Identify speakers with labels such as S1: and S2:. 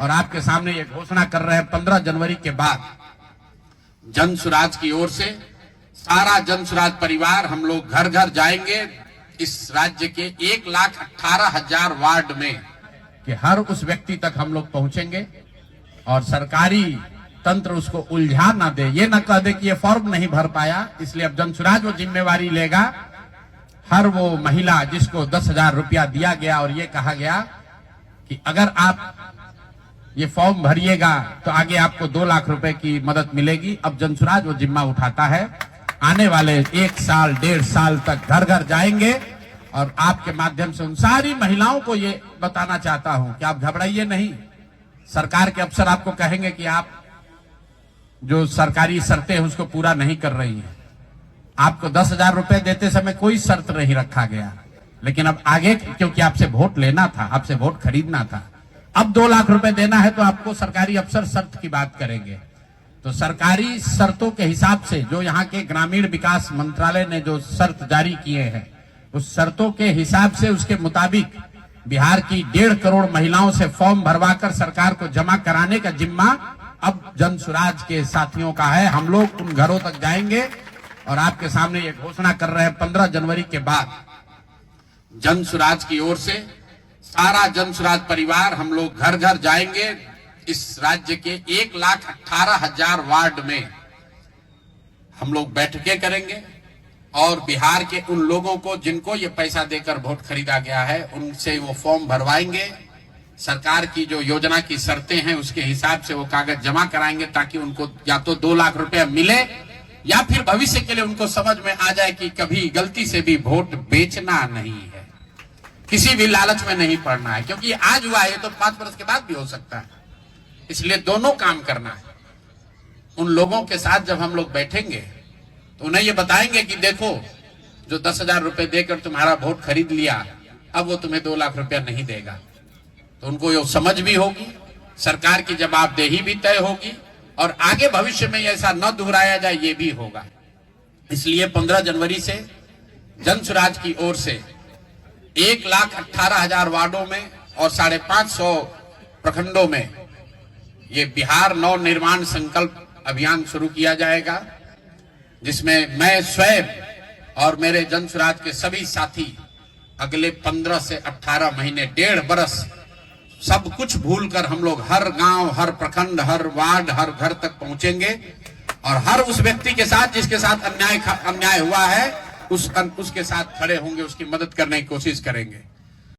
S1: और आपके सामने ये घोषणा कर रहे हैं 15 जनवरी के बाद जन सुराज की ओर से सारा जन सुराज परिवार हम लोग घर घर जाएंगे इस राज्य के 1,18,000 वार्ड में कि हर उस व्यक्ति तक हम लोग पहुंचेंगे और सरकारी तंत्र उसको उलझा ना दे, ये ना कह दे कि ये फॉर्म नहीं भर पाया। इसलिए अब जन सुराज वो जिम्मेवारी लेगा। हर वो महिला जिसको 10,000 रुपया दिया गया और ये कहा गया कि अगर आप ये फॉर्म भरिएगा तो आगे आपको 2 लाख रुपए की मदद मिलेगी, अब जन सुराज वो जिम्मा उठाता है। आने वाले 1 साल 1.5 साल तक घर घर जाएंगे और आपके माध्यम से उन सारी महिलाओं को ये बताना चाहता हूं कि आप घबराइए नहीं। सरकार के अफसर आपको कहेंगे कि आप जो सरकारी शर्तें हैं उसको पूरा नहीं कर रही हैं। आपको 10,000 रुपए देते समय कोई शर्त नहीं रखा गया, लेकिन अब आगे क्योंकि आपसे वोट लेना था, आपसे वोट खरीदना था, अब 2 लाख रुपए देना है तो आपको सरकारी अफसर शर्त की बात करेंगे। तो सरकारी शर्तों के हिसाब से जो यहाँ के ग्रामीण विकास मंत्रालय ने जो शर्त जारी किए हैं उस शर्तों के हिसाब से उसके मुताबिक बिहार की 1.5 करोड़ महिलाओं से फॉर्म भरवाकर सरकार को जमा कराने का जिम्मा अब जन सुराज के साथियों का है। हम लोग उन घरों तक जाएंगे और आपके सामने ये घोषणा कर रहे हैं 15 जनवरी के बाद जन सुराज की ओर से सारा जन सुराज परिवार हम लोग घर घर जाएंगे इस राज्य के 1,18,000 वार्ड में हम लोग बैठकें करेंगे और बिहार के उन लोगों को जिनको ये पैसा देकर वोट खरीदा गया है उनसे वो फॉर्म भरवाएंगे। सरकार की जो योजना की शर्तें हैं उसके हिसाब से वो कागज जमा कराएंगे ताकि उनको या तो 2 लाख रुपया मिले या फिर भविष्य के लिए उनको समझ में आ जाए कि कभी गलती से भी वोट बेचना नहीं है, किसी भी लालच में नहीं पड़ना है, क्योंकि आज हुआ है तो 5 वर्ष के बाद भी हो सकता है। इसलिए दोनों काम करना है। उन लोगों के साथ जब हम लोग बैठेंगे तो उन्हें ये बताएंगे कि देखो जो 10,000 रुपए देकर तुम्हारा वोट खरीद लिया अब वो तुम्हें 2 लाख रुपया नहीं देगा। तो उनको ये समझ भी होगी, सरकार की जवाबदेही भी तय होगी और आगे भविष्य में ऐसा न दोहराया जाए ये भी होगा। इसलिए 15 जनवरी से जन सुराज की ओर से 1,18,000 वार्डों में और 550 प्रखंडों में ये बिहार नव निर्माण संकल्प अभियान शुरू किया जाएगा, जिसमें मैं स्वयं और मेरे जन सुराज के सभी साथी अगले 15 से 18 महीने 1.5 बरस सब कुछ भूलकर हम लोग हर गांव, हर प्रखंड, हर वार्ड, हर घर तक पहुंचेंगे और हर उस व्यक्ति के साथ जिसके साथ अन्याय हुआ है उसके साथ खड़े होंगे, उसकी मदद करने की कोशिश करेंगे।